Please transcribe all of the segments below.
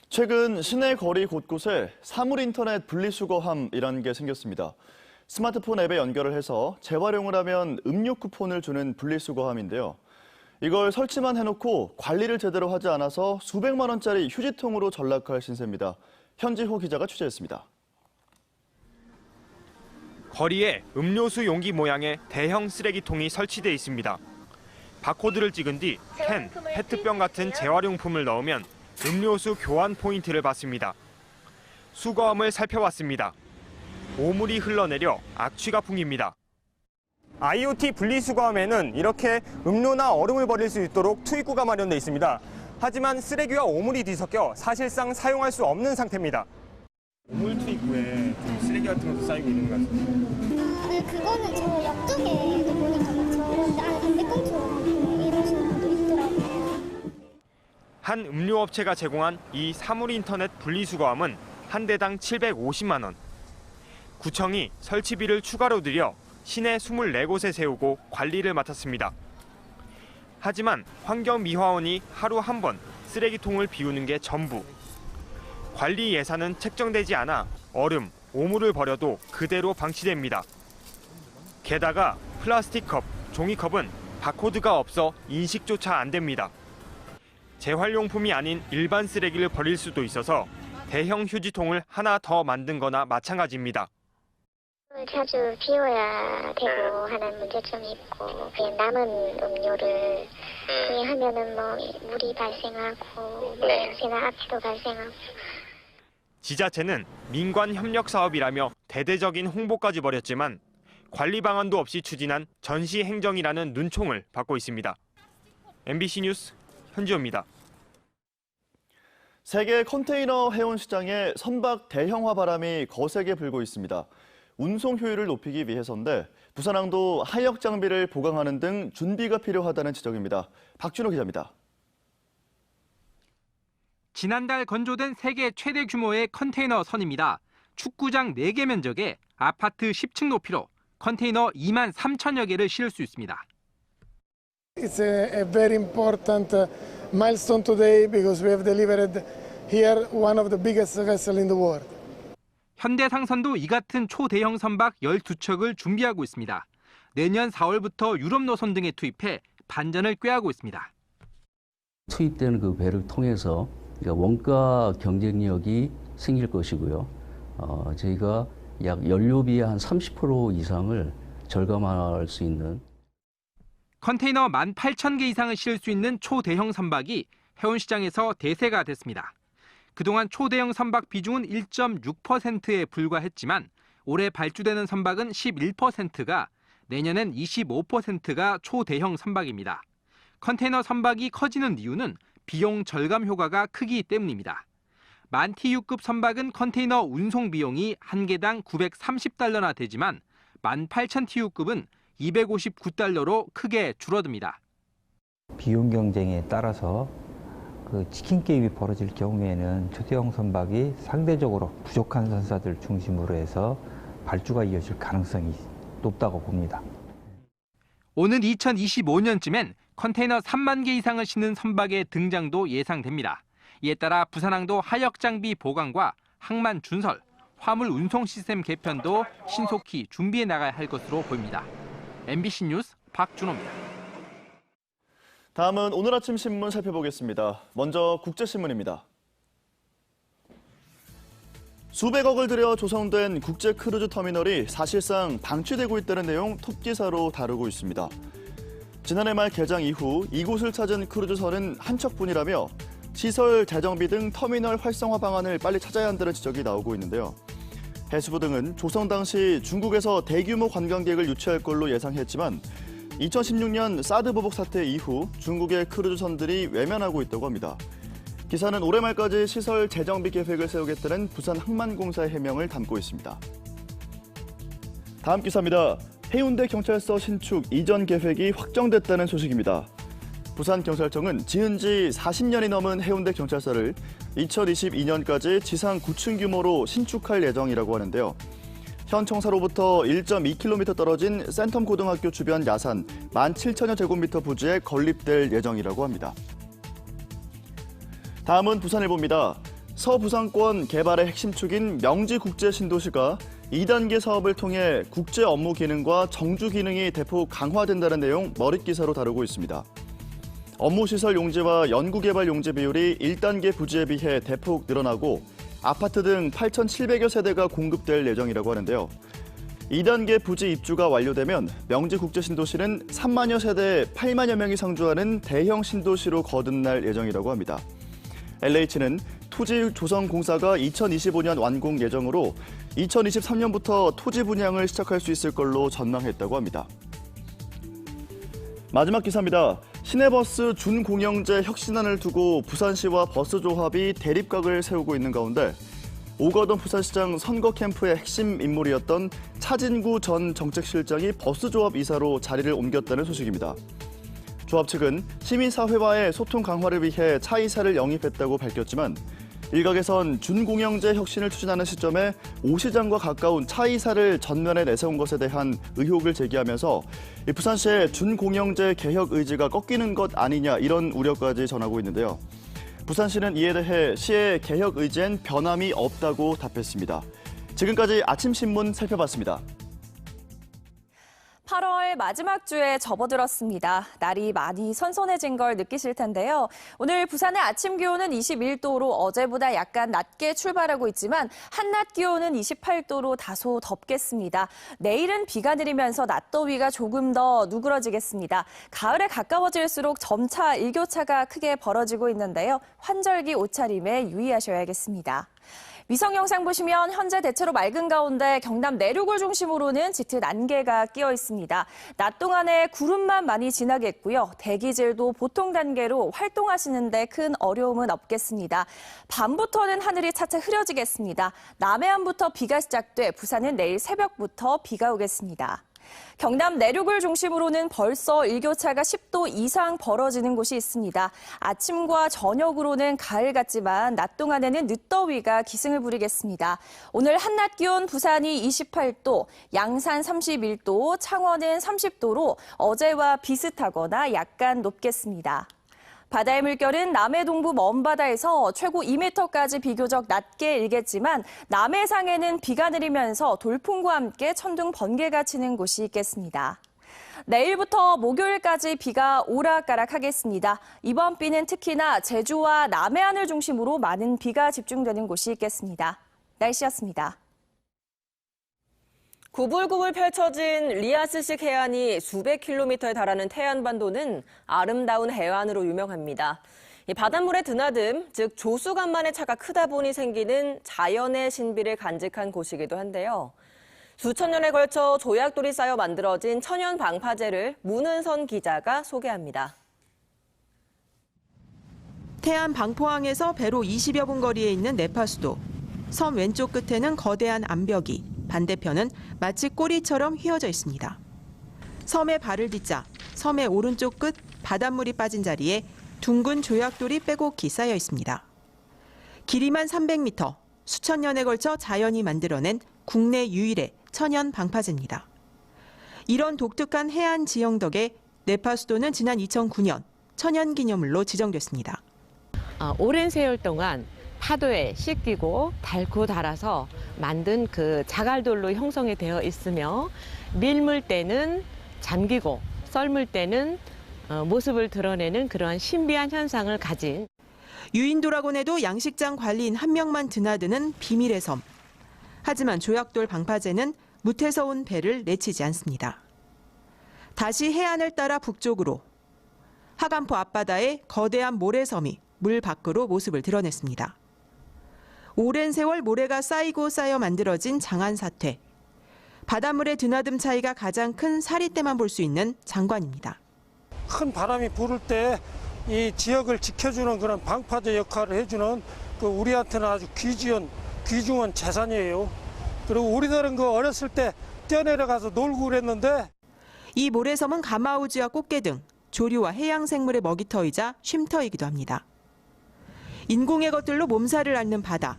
최근 시내 거리 곳곳에 사물인터넷 분리수거함이라는 게 생겼습니다. 스마트폰 앱에 연결을 해서 재활용을 하면 음료 쿠폰을 주는 분리수거함인데요. 이걸 설치만 해놓고 관리를 제대로 하지 않아서 수백만 원짜리 휴지통으로 전락할 신세입니다. 현지호 기자가 취재했습니다. 거리에 음료수 용기 모양의 대형 쓰레기통이 설치돼 있습니다. 바코드를 찍은 뒤 캔, 페트병 같은 재활용품을 넣으면 음료수 교환 포인트를 받습니다. 수거함을 살펴봤습니다. 오물이 흘러내려 악취가 풍깁니다. IoT 분리수거함에는 이렇게 음료나 얼음을 버릴 수 있도록 투입구가 마련돼 있습니다. 하지만 쓰레기와 오물이 뒤섞여 사실상 사용할 수 없는 상태입니다. 오물 투입구에 좀 쓰레기 같은 것도 쌓이고 있는 것 같습니다. 네, 그거는 저 옆쪽에 보니까 막 저런 안에 담배꽁초 이러시는 분도 있더라고요. 한 음료업체가 제공한 이 사물인터넷 분리수거함은 한 대당 750만 원. 구청이 설치비를 추가로 들여 시내 24곳에 세우고 관리를 맡았습니다. 하지만 환경미화원이 하루 한 번 쓰레기통을 비우는 게 전부. 관리 예산은 책정되지 않아 얼음, 오물을 버려도 그대로 방치됩니다. 게다가 플라스틱 컵, 종이컵은 바코드가 없어 인식조차 안 됩니다. 재활용품이 아닌 일반 쓰레기를 버릴 수도 있어서 대형 휴지통을 하나 더 만든 거나 마찬가지입니다. 자주 비워야 되고 하는 문제점이 있고 그냥 남은 음료를 그냥 하면은 뭐 물이 발생하고 냄새나 악취도 발생하고. 지자체는 민관 협력 사업이라며 대대적인 홍보까지 벌였지만 관리 방안도 없이 추진한 전시 행정이라는 눈총을 받고 있습니다. MBC 뉴스 현지호입니다. 세계 컨테이너 해운 시장에 선박 대형화 바람이 거세게 불고 있습니다. 운송 효율을 높이기 위해서인데 부산항도 하역 장비를 보강하는 등 준비가 필요하다는 지적입니다. 박준호 기자입니다. 지난달 건조된 세계 최대 규모의 컨테이너 선입니다. 축구장 4개 면적에 아파트 10층 높이로 컨테이너 2만 3천여 개를 실을 수 있습니다. It's a very important milestone today because we have delivered here one of the biggest vessels in the world. 현대상선도 이 같은 초대형 선박 12척을 준비하고 있습니다. 내년 4월부터 유럽 노선 등에 투입해 반전을 꾀하고 있습니다. 투입되는 그 배를 통해서 원가 경쟁력이 생길 것이고요. 저희가 약 연료비의 한 30% 이상을 절감할 수 있는. 컨테이너 18,000개 이상을 실을 수 있는 초대형 선박이 해운시장에서 대세가 됐습니다. 그동안 초대형 선박 비중은 1.6%에 불과했지만 올해 발주되는 선박은 11%가, 내년엔 25%가 초대형 선박입니다. 컨테이너 선박이 커지는 이유는 비용 절감 효과가 크기 때문입니다. 만TU급 선박은 컨테이너 운송 비용이 한 개당 930달러나 되지만 18,000TU급은 259달러로 크게 줄어듭니다. 비용 경쟁에 따라서 치킨 게임이 벌어질 경우에는 초대형 선박이 상대적으로 부족한 선사들 중심으로 해서 발주가 이어질 가능성이 높다고 봅니다. 오는 2025년쯤엔 컨테이너 3만 개 이상을 싣는 선박의 등장도 예상됩니다. 이에 따라 부산항도 하역 장비 보강과 항만 준설, 화물 운송 시스템 개편도 신속히 준비해 나가야 할 것으로 보입니다. MBC 뉴스 박준호입니다. 다음은 오늘 아침 신문 살펴보겠습니다. 먼저 국제신문입니다. 수백억을 들여 조성된 국제 크루즈 터미널이 사실상 방치되고 있다는 내용 톱기사로 다루고 있습니다. 지난해 말 개장 이후 이곳을 찾은 크루즈선은 한 척뿐이라며 시설 재정비 등 터미널 활성화 방안을 빨리 찾아야 한다는 지적이 나오고 있는데요. 해수부 등은 조성 당시 중국에서 대규모 관광객을 유치할 걸로 예상했지만 2016년 사드 보복 사태 이후 중국의 크루즈선들이 외면하고 있다고 합니다. 기사는 올해 말까지 시설 재정비 계획을 세우겠다는 부산항만공사의 해명을 담고 있습니다. 다음 기사입니다. 해운대 경찰서 신축 이전 계획이 확정됐다는 소식입니다. 부산경찰청은 지은 지 40년이 넘은 해운대 경찰서를 2022년까지 지상 9층 규모로 신축할 예정이라고 하는데요. 현 청사로부터 1.2km 떨어진 센텀 고등학교 주변 야산 17,000여 제곱미터 부지에 건립될 예정이라고 합니다. 다음은 부산일보입니다. 서부산권 개발의 핵심축인 명지국제신도시가 2단계 사업을 통해 국제 업무 기능과 정주 기능이 대폭 강화된다는 내용 머릿기사로 다루고 있습니다. 업무시설 용지와 연구개발 용지 비율이 1단계 부지에 비해 대폭 늘어나고 아파트 등 8,700여 세대가 공급될 예정이라고 하는데요. 2단계 부지 입주가 완료되면 명지국제신도시는 3만여 세대 8만여 명이 상주하는 대형 신도시로 거듭날 예정이라고 합니다. LH는 토지 조성공사가 2025년 완공 예정으로 2023년부터 토지 분양을 시작할 수 있을 걸로 전망했다고 합니다. 마지막 기사입니다. 시내버스 준공영제 혁신안을 두고 부산시와 버스조합이 대립각을 세우고 있는 가운데 오거돈 부산시장 선거 캠프의 핵심 인물이었던 차진구 전 정책실장이 버스조합 이사로 자리를 옮겼다는 소식입니다. 조합 측은 시민사회와의 소통 강화를 위해 차 이사를 영입했다고 밝혔지만 일각에선 준공영제 혁신을 추진하는 시점에 오 시장과 가까운 차 이사를 전면에 내세운 것에 대한 의혹을 제기하면서 부산시의 준공영제 개혁 의지가 꺾이는 것 아니냐 이런 우려까지 전하고 있는데요. 부산시는 이에 대해 시의 개혁 의지엔 변함이 없다고 답했습니다. 지금까지 아침신문 살펴봤습니다. 8월 마지막 주에 접어들었습니다. 날이 많이 선선해진 걸 느끼실 텐데요. 오늘 부산의 아침 기온은 21도로 어제보다 약간 낮게 출발하고 있지만 한낮 기온은 28도로 다소 덥겠습니다. 내일은 비가 내리면서 낮더위가 조금 더 누그러지겠습니다. 가을에 가까워질수록 점차 일교차가 크게 벌어지고 있는데요. 환절기 옷차림에 유의하셔야겠습니다. 위성 영상 보시면 현재 대체로 맑은 가운데 경남 내륙을 중심으로는 짙은 안개가 끼어 있습니다. 낮 동안에 구름만 많이 지나겠고요. 대기질도 보통 단계로 활동하시는데 큰 어려움은 없겠습니다. 밤부터는 하늘이 차차 흐려지겠습니다. 남해안부터 비가 시작돼 부산은 내일 새벽부터 비가 오겠습니다. 경남 내륙을 중심으로는 벌써 일교차가 10도 이상 벌어지는 곳이 있습니다. 아침과 저녁으로는 가을 같지만 낮 동안에는 늦더위가 기승을 부리겠습니다. 오늘 한낮 기온 부산이 28도, 양산 31도, 창원은 30도로 어제와 비슷하거나 약간 높겠습니다. 바다의 물결은 남해 동부 먼바다에서 최고 2m까지 비교적 낮게 일겠지만 남해상에는 비가 내리면서 돌풍과 함께 천둥 번개가 치는 곳이 있겠습니다. 내일부터 목요일까지 비가 오락가락하겠습니다. 이번 비는 특히나 제주와 남해안을 중심으로 많은 비가 집중되는 곳이 있겠습니다. 날씨였습니다. 구불구불 펼쳐진 리아스식 해안이 수백 킬로미터에 달하는 태안반도는 아름다운 해안으로 유명합니다. 이 바닷물의 드나듦, 즉 조수간만의 차가 크다 보니 생기는 자연의 신비를 간직한 곳이기도 한데요. 수천 년에 걸쳐 조약돌이 쌓여 만들어진 천연 방파제를 문은선 기자가 소개합니다. 태안 방포항에서 배로 20여 분 거리에 있는 네파수도. 섬 왼쪽 끝에는 거대한 암벽이, 반대편은 마치 꼬리처럼 휘어져 있습니다. 섬에 발을 딛자 섬의 오른쪽 끝 바닷물이 빠진 자리에 둥근 조약돌이 빼곡히 쌓여 있습니다. 길이만 300m, 수천 년에 걸쳐 자연이 만들어낸 국내 유일의 천연 방파제입니다. 이런 독특한 해안 지형 덕에 네파수도는 지난 2009년 천연기념물로 지정됐습니다. 오랜 세월 동안 파도에 씻기고 닳고 닳아서 만든 그 자갈돌로 형성이 되어 있으며 밀물 때는 잠기고 썰물 때는 모습을 드러내는 그러한 신비한 현상을 가진 유인도라곤 해도 양식장 관리인 한 명만 드나드는 비밀의 섬. 하지만 조약돌 방파제는 무태서 온 배를 내치지 않습니다. 다시 해안을 따라 북쪽으로 하간포 앞바다에 거대한 모래섬이 물 밖으로 모습을 드러냈습니다. 오랜 세월 모래가 쌓이고 쌓여 만들어진 장안사퇴. 바닷물의 드나듦 차이가 가장 큰 사리 때만 볼 수 있는 장관입니다. 큰 바람이 불을 때 이 지역을 지켜주는 그런 방파제 역할을 해주는 그 우리한테는 아주 귀중한 재산이에요. 그리고 우리들은 그 어렸을 때 뛰어내려가서 놀고 그랬는데 이 모래섬은 가마우지와 꽃게 등 조류와 해양 생물의 먹이터이자 쉼터이기도 합니다. 인공의 것들로 몸살을 앓는 바다.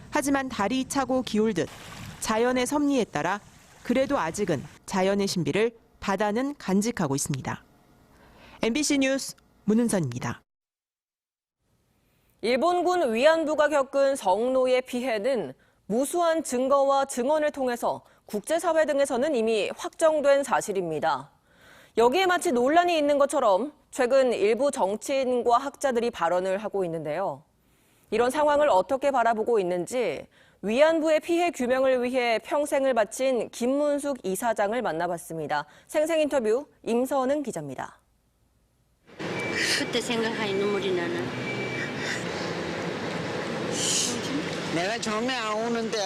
하지만 달이 차고 기울듯 자연의 섭리에 따라 그래도 아직은 자연의 신비를 바다는 간직하고 있습니다. MBC 뉴스 문은선입니다. 일본군 위안부가 겪은 성노예 피해는 무수한 증거와 증언을 통해서 국제사회 등에서는 이미 확정된 사실입니다. 여기에 마치 논란이 있는 것처럼 최근 일부 정치인과 학자들이 발언을 하고 있는데요. 이런 상황을 어떻게 바라보고 있는지 위안부의 피해 규명을 위해 평생을 바친 김문숙 이사장을 만나봤습니다. 생생 인터뷰 임서은 기자입니다. 그때 생각하니 눈물이 나는. 내가 처음에 안 오는데.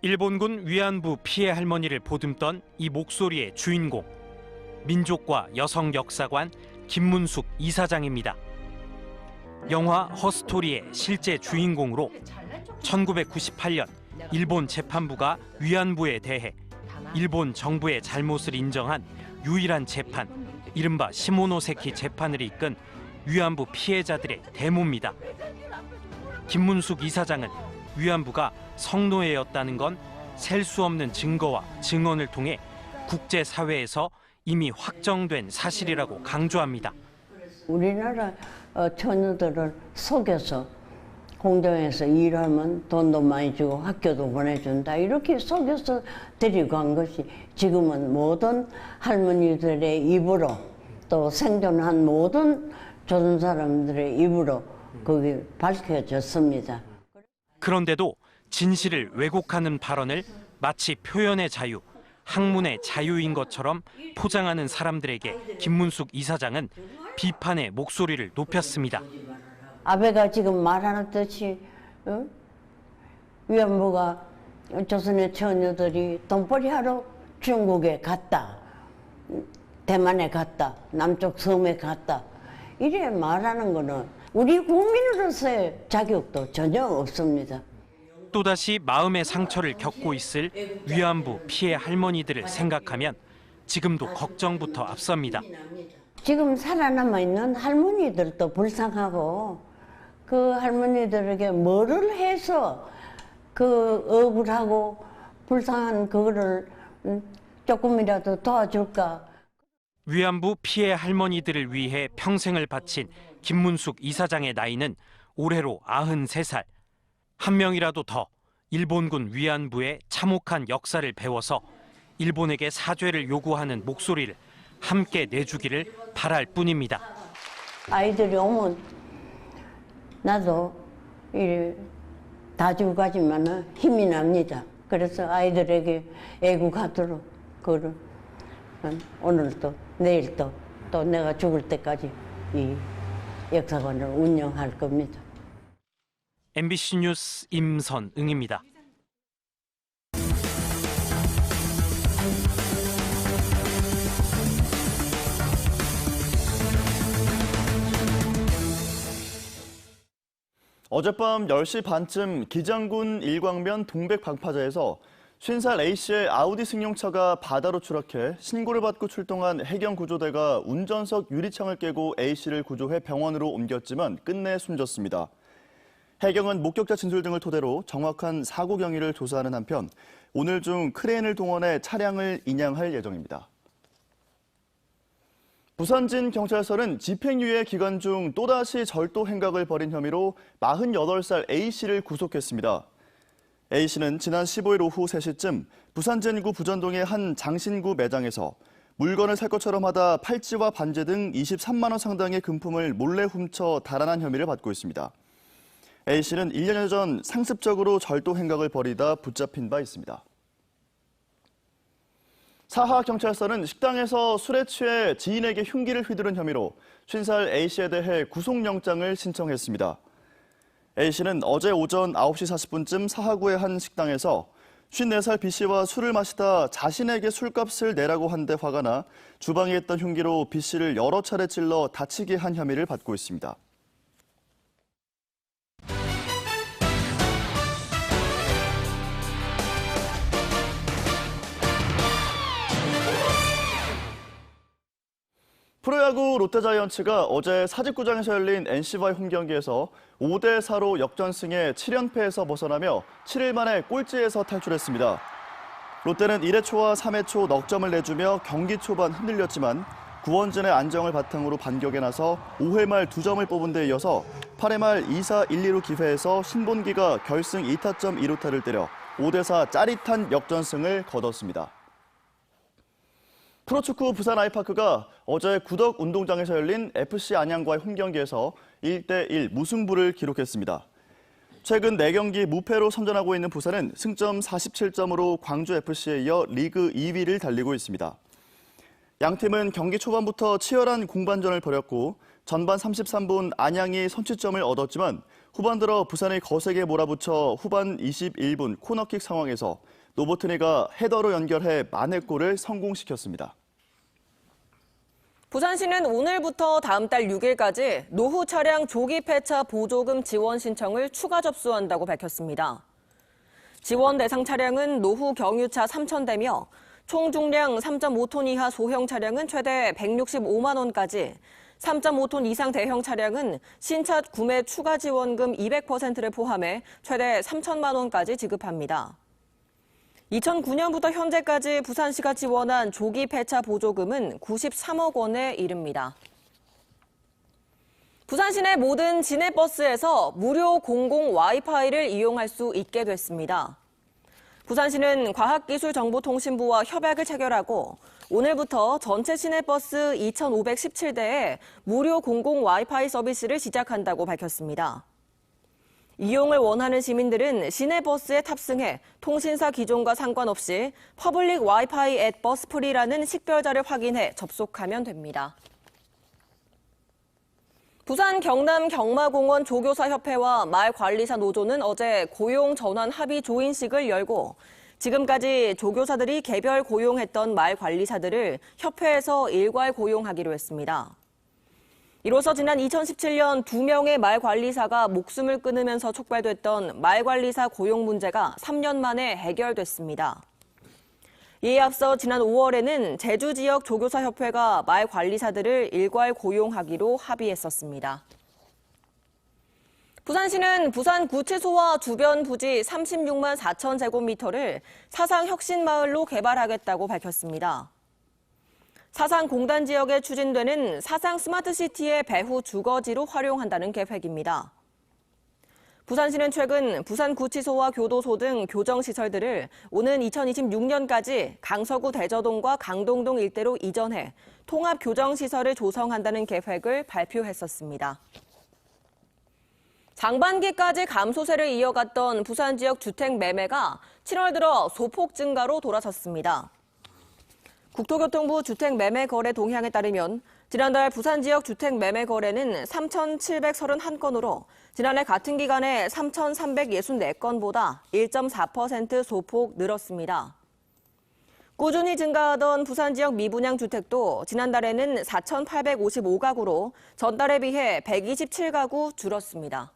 일본군 위안부 피해 할머니를 보듬던 이 목소리의 주인공. 민족과 여성 역사관 김문숙 이사장입니다. 영화 허스토리의 실제 주인공으로 1998년 일본 재판부가 위안부에 대해 일본 정부의 잘못을 인정한 유일한 재판, 이른바 시모노세키 재판을 이끈 위안부 피해자들의 대모입니다. 김문숙 이사장은 위안부가 성노예였다는 건 셀 수 없는 증거와 증언을 통해 국제사회에서 이미 확정된 사실이라고 강조합니다. 우리나라 처녀들을 속여서 공장에서 일하면 돈도 많이 주고 학교도 보내준다. 이렇게 속여서 데리고 간 것이 지금은 모든 할머니들의 입으로 또 생존한 모든 조선 사람들의 입으로 그게 밝혀졌습니다. 그런데도 진실을 왜곡하는 발언을 마치 표현의 자유, 학문의 자유인 것처럼 포장하는 사람들에게 김문숙 이사장은 비판의 목소리를 높였습니다. 아베가 지금 말하듯이 위안부가 조선의 처녀들이 돈벌이 하러 중국에 갔다, 대만에 갔다, 남쪽 섬에 갔다 이래 말하는 거는 우리 국민으로서의 자격도 전혀 없습니다. 또다시 마음의 상처를 겪고 있을 위안부 피해 할머니들을 생각하면 지금도 걱정부터 앞섭니다. 지금 살아남아 있는 할머니들도 불쌍하고 그 할머니들에게 뭐를 해서 그 억울하고 불쌍한 그거를 조금이라도 도와줄까. 위안부 피해 할머니들을 위해 평생을 바친 김문숙 이사장의 나이는 올해로 93살. 한 명이라도 더 일본군 위안부의 참혹한 역사를 배워서 일본에게 사죄를 요구하는 목소리를 함께 내주기를 바랄 뿐입니다. 아이들이 오면 나도 다 주고 가지만 힘이 납니다. 그래서 아이들에게 애국하도록 그걸 오늘도 내일도 또 내가 죽을 때까지 이 역사관을 운영할 겁니다. MBC 뉴스 임선응입니다. 어젯밤 10시 반쯤 기장군 일광면 동백방파제에서 50살 A씨의 아우디 승용차가 바다로 추락해 신고를 받고 출동한 해경구조대가 운전석 유리창을 깨고 A씨를 구조해 병원으로 옮겼지만 끝내 숨졌습니다. 해경은 목격자 진술 등을 토대로 정확한 사고 경위를 조사하는 한편 오늘 중 크레인을 동원해 차량을 인양할 예정입니다. 부산진 경찰서는 집행유예 기간 중 또다시 절도 행각을 벌인 혐의로 48살 A씨를 구속했습니다. A씨는 지난 15일 오후 3시쯤 부산진구 부전동의 한 장신구 매장에서 물건을 살 것처럼 하다 팔찌와 반지 등 23만 원 상당의 금품을 몰래 훔쳐 달아난 혐의를 받고 있습니다. A씨는 1년여 전 상습적으로 절도 행각을 벌이다 붙잡힌 바 있습니다. 사하경찰서는 식당에서 술에 취해 지인에게 흉기를 휘두른 혐의로 50살 A씨에 대해 구속영장을 신청했습니다. A씨는 어제 오전 9시 40분쯤 사하구의 한 식당에서 54살 B씨와 술을 마시다 자신에게 술값을 내라고 한 데 화가 나 주방에 있던 흉기로 B씨를 여러 차례 찔러 다치게 한 혐의를 받고 있습니다. 프로야구 롯데자이언츠가 어제 사직구장에서 열린 NC와의 홈경기에서 5대4로 역전승에 7연패에서 벗어나며 7일 만에 꼴찌에서 탈출했습니다. 롯데는 1회 초와 3회 초 넉점을 내주며 경기 초반 흔들렸지만 구원진의 안정을 바탕으로 반격에 나서 5회 말 2점을 뽑은 데 이어서 8회 말 2사 1-2루 기회에서 신본기가 결승 2타점 2루타를 때려 5대4 짜릿한 역전승을 거뒀습니다. 프로축구 부산 아이파크가 어제 구덕 운동장에서 열린 FC 안양과의 홈경기에서 1대1 무승부를 기록했습니다. 최근 4경기 무패로 선전하고 있는 부산은 승점 47점으로 광주FC에 이어 리그 2위를 달리고 있습니다. 양팀은 경기 초반부터 치열한 공반전을 벌였고 전반 33분 안양이 선취점을 얻었지만 후반 들어 부산이 거세게 몰아붙여 후반 21분 코너킥 상황에서 노보트니가 헤더로 연결해 만회골을 성공시켰습니다. 부산시는 오늘부터 다음 달 6일까지 노후 차량 조기 폐차 보조금 지원 신청을 추가 접수한다고 밝혔습니다. 지원 대상 차량은 노후 경유차 3,000대며 총 중량 3.5톤 이하 소형 차량은 최대 165만 원까지, 3.5톤 이상 대형 차량은 신차 구매 추가 지원금 200%를 포함해 최대 3천만 원까지 지급합니다. 2009년부터 현재까지 부산시가 지원한 조기 폐차 보조금은 93억 원에 이릅니다. 부산시 내 모든 시내버스에서 무료 공공 와이파이를 이용할 수 있게 됐습니다. 부산시는 과학기술정보통신부와 협약을 체결하고 오늘부터 전체 시내버스 2,517대에 무료 공공 와이파이 서비스를 시작한다고 밝혔습니다. 이용을 원하는 시민들은 시내버스에 탑승해 통신사 기종과 상관없이 퍼블릭 와이파이 앳 버스프리라는 식별자를 확인해 접속하면 됩니다. 부산 경남 경마공원 조교사협회와 말관리사 노조는 어제 고용 전환 합의 조인식을 열고 지금까지 조교사들이 개별 고용했던 말관리사들을 협회에서 일괄 고용하기로 했습니다. 이로써 지난 2017년 2명의 말관리사가 목숨을 끊으면서 촉발됐던 말관리사 고용 문제가 3년 만에 해결됐습니다. 이에 앞서 지난 5월에는 제주 지역 조교사협회가 말관리사들을 일괄 고용하기로 합의했었습니다. 부산시는 부산구치소와 주변 부지 36만 4천 제곱미터를 사상혁신마을로 개발하겠다고 밝혔습니다. 사상공단 지역에 추진되는 사상 스마트시티의 배후 주거지로 활용한다는 계획입니다. 부산시는 최근 부산구치소와 교도소 등 교정시설들을 오는 2026년까지 강서구 대저동과 강동동 일대로 이전해 통합교정시설을 조성한다는 계획을 발표했었습니다. 상반기까지 감소세를 이어갔던 부산 지역 주택 매매가 7월 들어 소폭 증가로 돌아섰습니다. 국토교통부 주택매매거래 동향에 따르면 지난달 부산 지역 주택매매 거래는 3,731건으로 지난해 같은 기간에 3,364건보다 1.4% 소폭 늘었습니다. 꾸준히 증가하던 부산 지역 미분양 주택도 지난달에는 4,855가구로 전달에 비해 127가구 줄었습니다.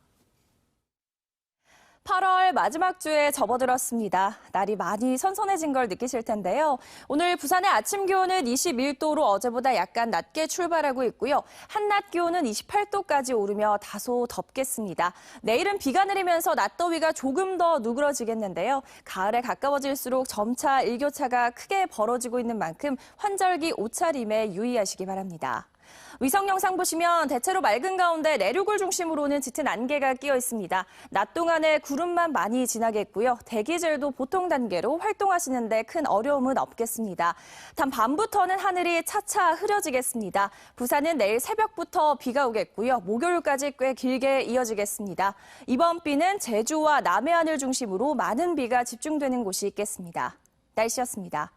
8월 마지막 주에 접어들었습니다. 날이 많이 선선해진 걸 느끼실 텐데요. 오늘 부산의 아침 기온은 21도로 어제보다 약간 낮게 출발하고 있고요. 한낮 기온은 28도까지 오르며 다소 덥겠습니다. 내일은 비가 내리면서 낮더위가 조금 더 누그러지겠는데요. 가을에 가까워질수록 점차 일교차가 크게 벌어지고 있는 만큼 환절기 옷차림에 유의하시기 바랍니다. 위성 영상 보시면 대체로 맑은 가운데 내륙을 중심으로는 짙은 안개가 끼어 있습니다. 낮 동안에 구름만 많이 지나겠고요. 대기질도 보통 단계로 활동하시는데 큰 어려움은 없겠습니다. 단 밤부터는 하늘이 차차 흐려지겠습니다. 부산은 내일 새벽부터 비가 오겠고요. 목요일까지 꽤 길게 이어지겠습니다. 이번 비는 제주와 남해안을 중심으로 많은 비가 집중되는 곳이 있겠습니다. 날씨였습니다.